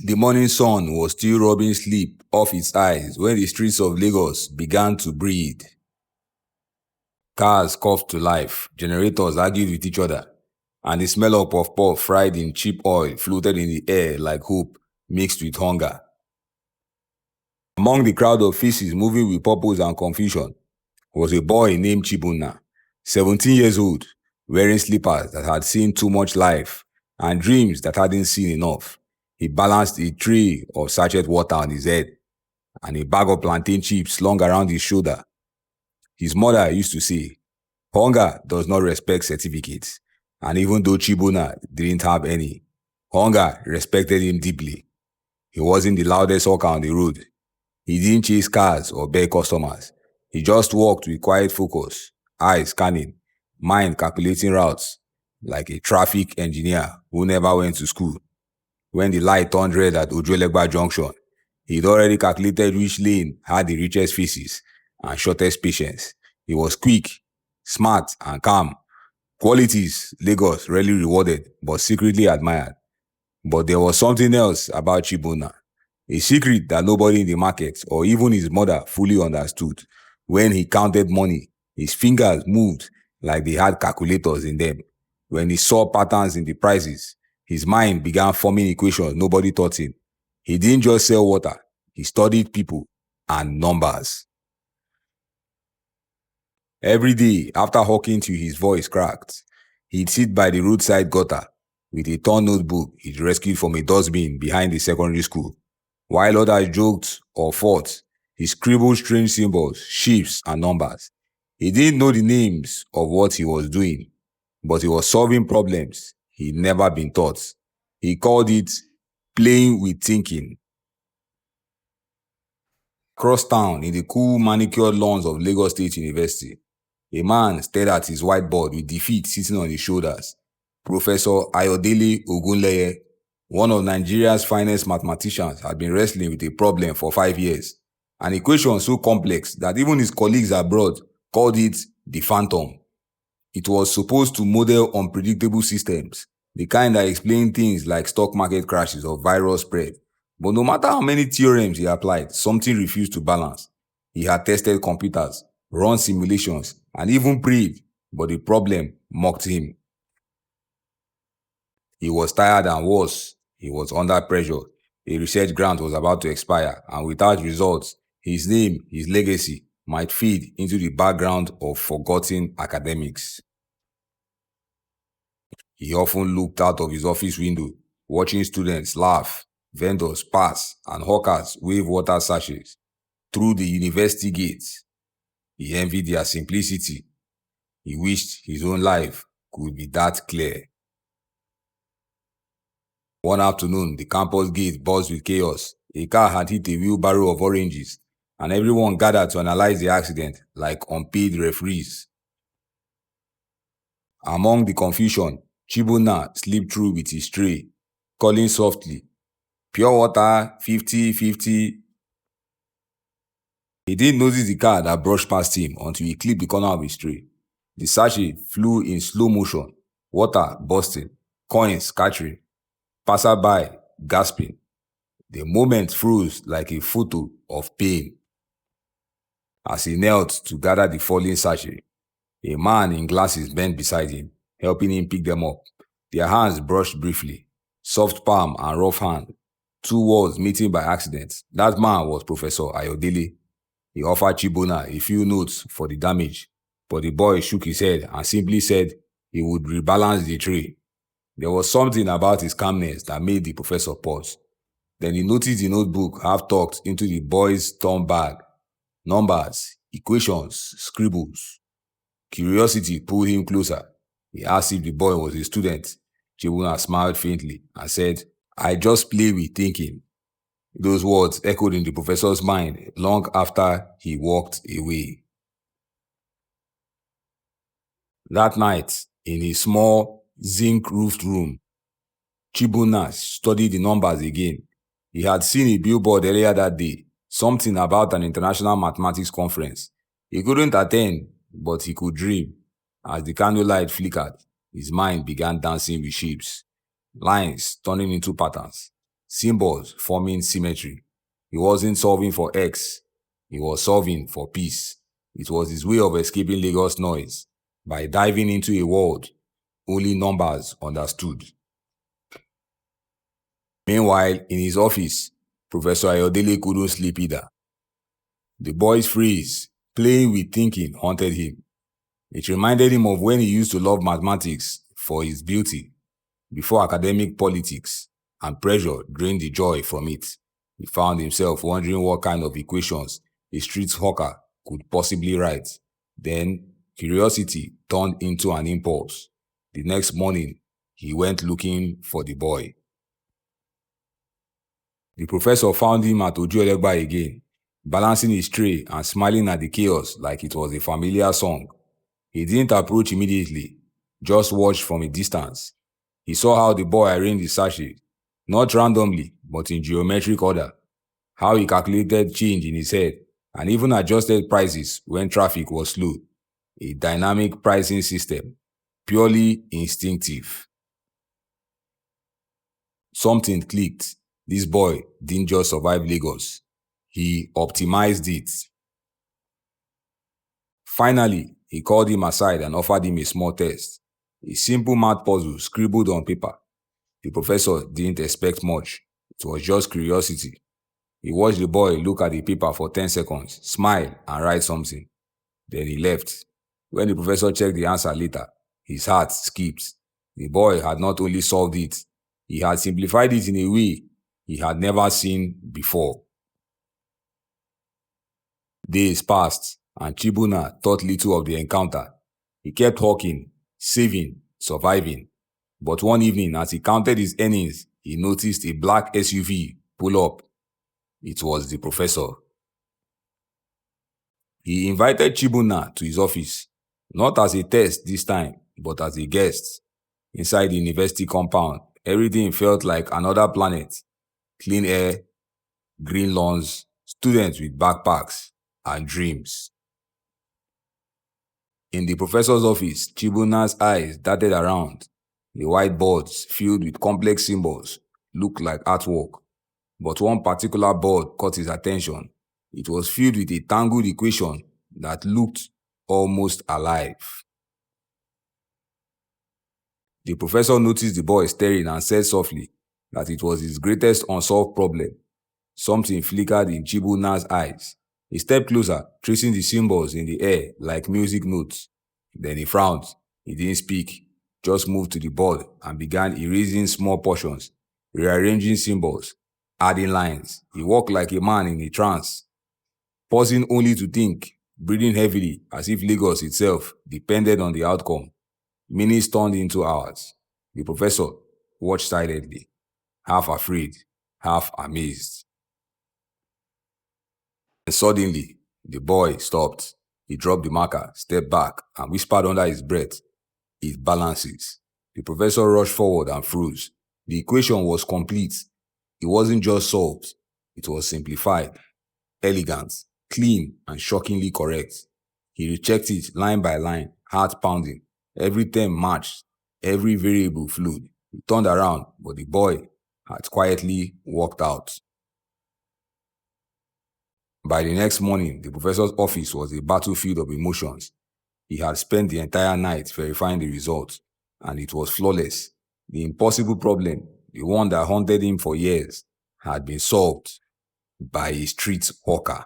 The morning sun was still rubbing sleep off its eyes when the streets of Lagos began to breathe. Cars coughed to life, generators argued with each other, and the smell of puff-puff fried in cheap oil floated in the air like hope mixed with hunger. Among the crowd of faces moving with purpose and confusion was a boy named Chibuna, 17 years old, wearing slippers that had seen too much life and dreams that hadn't seen enough. He balanced a tray of sachet water on his head and a bag of plantain chips slung around his shoulder. His mother used to say, "Hunger does not respect certificates," and even though Chibuna didn't have any, hunger respected him deeply. He wasn't the loudest hawker on the road. He didn't chase cars or beg customers. He just walked with quiet focus, eyes scanning, mind calculating routes, like a traffic engineer who never went to school. When the light turned red at Ojuelegba Junction, he'd already calculated which lane had the richest faces and shortest patience. He was quick, smart, and calm. Qualities Lagos rarely rewarded, but secretly admired. But there was something else about Chibuna, a secret that nobody in the market or even his mother fully understood. When he counted money, his fingers moved like they had calculators in them. When he saw patterns in the prices, his mind began forming equations nobody taught him. He didn't just sell water, he studied people and numbers. Every day, after hawking till his voice cracked, he'd sit by the roadside gutter with a torn notebook he'd rescued from a dustbin behind the secondary school. While others joked or fought, he scribbled strange symbols, shapes, and numbers. He didn't know the names of what he was doing, but he was solving problems he'd never been taught. He called it playing with thinking. Across town, in the cool manicured lawns of Lagos State University, a man stared at his whiteboard with defeat sitting on his shoulders. Professor Ayodele Ogunleye, one of Nigeria's finest mathematicians, had been wrestling with a problem for 5 years. An equation so complex that even his colleagues abroad called it the phantom. It was supposed to model unpredictable systems, the kind that explain things like stock market crashes or virus spread. But no matter how many theorems he applied, something refused to balance. He had tested computers, run simulations, and even prayed, but the problem mocked him. He was tired and worse. He was under pressure. A research grant was about to expire, and without results, his name, his legacy, might fade into the background of forgotten academics. He often looked out of his office window, watching students laugh, vendors pass, and hawkers wave water sachets through the university gates. He envied their simplicity. He wished his own life could be that clear. One afternoon, the campus gate buzzed with chaos. A car had hit a wheelbarrow of oranges, and everyone gathered to analyze the accident like unpaid referees. Among the confusion, Chibuna slipped through with his tray, calling softly, "Pure water, 50, 50. He didn't notice the car that brushed past him until he clipped the corner of his tray. The sachet flew in slow motion, water bursting, coins scattering, passerby gasping. The moment froze like a photo of pain. As he knelt to gather the falling sachet, a man in glasses bent beside him, helping him pick them up. Their hands brushed briefly, soft palm and rough hand, two words meeting by accident. That man was Professor Ayodele. He offered Chibuna a few notes for the damage, but the boy shook his head and simply said he would rebalance the tray. There was something about his calmness that made the professor pause. Then he noticed the notebook half tucked into the boy's torn bag. Numbers, equations, scribbles. Curiosity pulled him closer. He asked if the boy was a student. Chibuna smiled faintly and said, "I just play with thinking." Those words echoed in the professor's mind long after he walked away. That night, in his small, zinc-roofed room, Chibuna studied the numbers again. He had seen a billboard earlier that day, something about an international mathematics conference. He couldn't attend, but he could dream. As the candlelight flickered, his mind began dancing with shapes, lines turning into patterns, symbols forming symmetry. He wasn't solving for X, he was solving for peace. It was his way of escaping Lagos noise by diving into a world only numbers understood. Meanwhile, in his office, Professor Ayodele couldn't sleep either. The boy's phrase, playing with thinking, haunted him. It reminded him of when he used to love mathematics for its beauty, before academic politics and pressure drained the joy from it. He found himself wondering what kind of equations a street hawker could possibly write. Then, curiosity turned into an impulse. The next morning, he went looking for the boy. The professor found him at Ojuelegba again, balancing his tray and smiling at the chaos like it was a familiar song. He didn't approach immediately, just watched from a distance. He saw how the boy arranged the sachet, not randomly, but in geometric order, how he calculated change in his head, and even adjusted prices when traffic was slow. A dynamic pricing system, purely instinctive. Something clicked. This boy didn't just survive Lagos. He optimized it. Finally, he called him aside and offered him a small test. A simple math puzzle scribbled on paper. The professor didn't expect much. It was just curiosity. He watched the boy look at the paper for 10 seconds, smile, and write something. Then he left. When the professor checked the answer later, his heart skipped. The boy had not only solved it, he had simplified it in a way he had never seen before. Days passed, and Chibuna thought little of the encounter. He kept hawking, saving, surviving. But one evening, as he counted his earnings, he noticed a black SUV pull up. It was the professor. He invited Chibuna to his office, not as a test this time, but as a guest. Inside the university compound, everything felt like another planet. Clean air, green lawns, students with backpacks, and dreams. In the professor's office, Chibuna's eyes darted around. The whiteboards, filled with complex symbols, looked like artwork. But one particular board caught his attention. It was filled with a tangled equation that looked almost alive. The professor noticed the boy staring and said softly that it was his greatest unsolved problem. Something flickered in Chibuna's eyes. He stepped closer, tracing the symbols in the air like music notes. Then he frowned. He didn't speak, just moved to the board and began erasing small portions, rearranging symbols, adding lines. He walked like a man in a trance, pausing only to think, breathing heavily as if Lagos itself depended on the outcome. Minutes turned into hours. The professor watched silently, half afraid, half amazed. And suddenly, the boy stopped. He dropped the marker, stepped back, and whispered under his breath, "It balances." The professor rushed forward and froze. The equation was complete. It wasn't just solved. It was simplified, elegant, clean, and shockingly correct. He rechecked it line by line, heart pounding. Every term matched. Every variable flowed. He turned around, but the boy had quietly walked out. By the next morning, the professor's office was a battlefield of emotions. He had spent the entire night verifying the results, and it was flawless. The impossible problem, the one that haunted him for years, had been solved by a street hawker.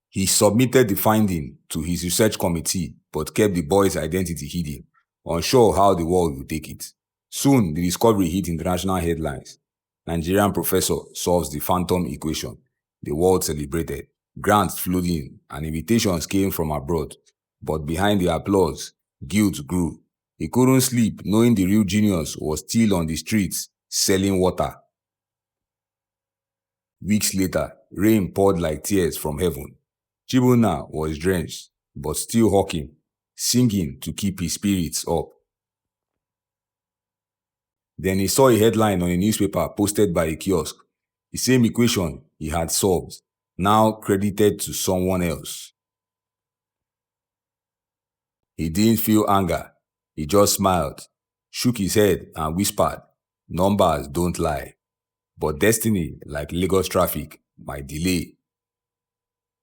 He submitted the finding to his research committee, but kept the boy's identity hidden, unsure how the world would take it. Soon, the discovery hit international headlines. Nigerian professor solves the phantom equation. The world celebrated. Grants flowed in, and invitations came from abroad. But behind the applause, guilt grew. He couldn't sleep knowing the real genius was still on the streets, selling water. Weeks later, rain poured like tears from heaven. Chibuna was drenched, but still hawking, singing to keep his spirits up. Then he saw a headline on a newspaper posted by a kiosk. The same equation he had solved, now credited to someone else. He didn't feel anger. He just smiled, shook his head, and whispered, Numbers don't lie, but destiny, like Lagos traffic, might delay.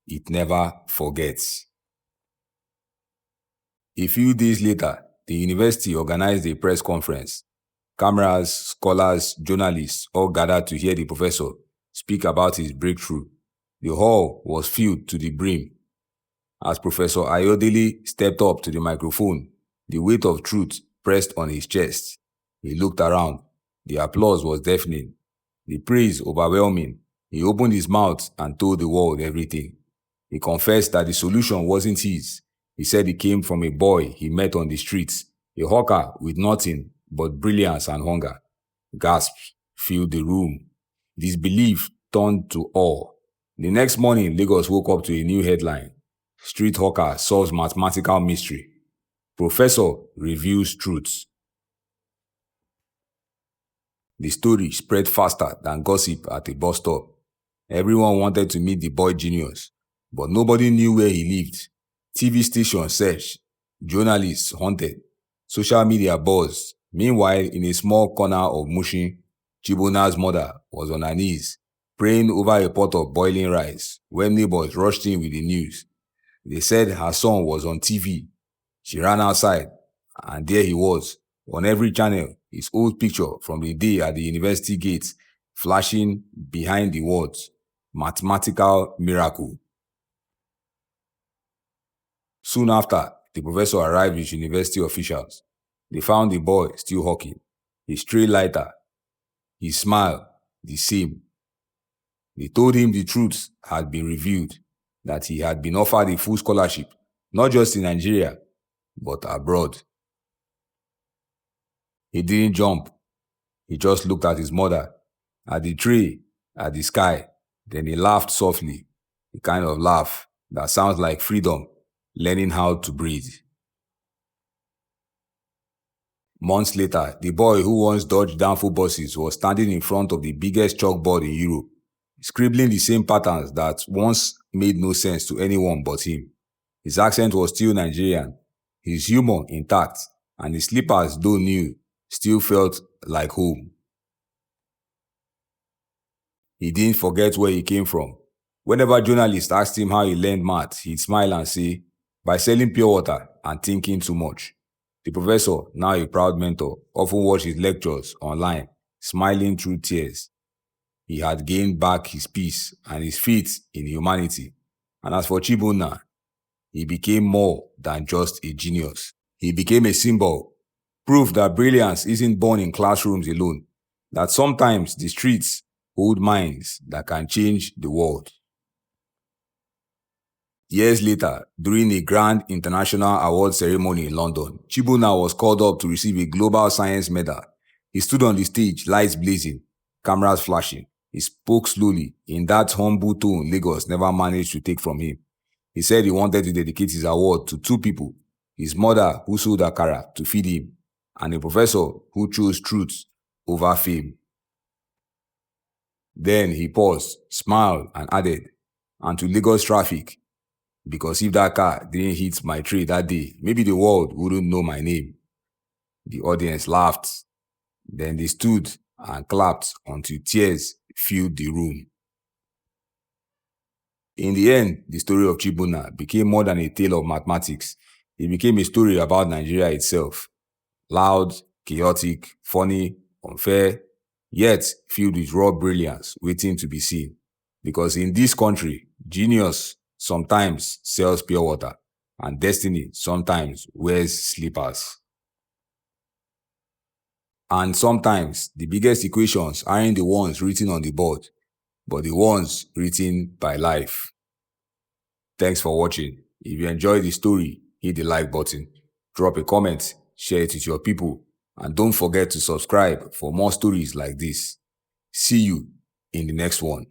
It never forgets. A few days later, the university organized a press conference. Cameras, scholars, journalists all gathered to hear the professor speak about his breakthrough. The hall was filled to the brim. As Professor Ayodele stepped up to the microphone, the weight of truth pressed on his chest. He looked around. The applause was deafening, the praise overwhelming. He opened his mouth and told the world everything. He confessed that the solution wasn't his. He said it came from a boy he met on the streets, a hawker with nothing but brilliance and hunger. Gasps filled the room. Disbelief turned to awe. The next morning, Lagos woke up to a new headline. Street hawker solves mathematical mystery. Professor reveals truths. The story spread faster than gossip at a bus stop. Everyone wanted to meet the boy genius, but nobody knew where he lived. TV stations searched, journalists hunted, social media buzzed. Meanwhile, in a small corner of Mushin, Chibuna's mother was on her knees, praying over a pot of boiling rice when neighbors rushed in with the news. They said her son was on TV. She ran outside, and there he was, on every channel, his old picture from the day at the university gates, flashing behind the words, "Mathematical miracle." Soon after, the professor arrived with university officials. They found the boy still hawking, his tray lighter, his smile the same. They told him the truth had been revealed, that he had been offered a full scholarship, not just in Nigeria, but abroad. He didn't jump. He just looked at his mother, at the tray, at the sky. Then he laughed softly, the kind of laugh that sounds like freedom, learning how to breathe. Months later, the boy who once dodged downfall buses was standing in front of the biggest chalkboard in Europe, scribbling the same patterns that once made no sense to anyone but him. His accent was still Nigerian, his humor intact, and his slippers, though new, still felt like home. He didn't forget where he came from. Whenever journalists asked him how he learned math, he'd smile and say, "By selling pure water and thinking too much." The professor, now a proud mentor, often watched his lectures online, smiling through tears. He had gained back his peace and his faith in humanity. And as for Chibuna, he became more than just a genius. He became a symbol, proof that brilliance isn't born in classrooms alone, that sometimes the streets hold minds that can change the world. Years later, during a grand international award ceremony in London, Chibuna was called up to receive a global science medal. He stood on the stage, lights blazing, cameras flashing. He spoke slowly, in that humble tone Lagos never managed to take from him. He said he wanted to dedicate his award to two people: his mother, who sold akara to feed him, and a professor who chose truth over fame. Then he paused, smiled, and added, "And to Lagos traffic, because if that car didn't hit my tray that day, maybe the world wouldn't know my name." The audience laughed. Then they stood and clapped until tears filled the room. In the end, the story of Chibuna became more than a tale of mathematics. It became a story about Nigeria itself. Loud, chaotic, funny, unfair, yet filled with raw brilliance waiting to be seen. Because in this country, genius sometimes sells pure water, and destiny sometimes wears slippers. And sometimes the biggest equations aren't the ones written on the board, but the ones written by life. Thanks for watching. If you enjoyed the story, hit the like button, drop a comment, share it with your people, and don't forget to subscribe for more stories like this. See you in the next one.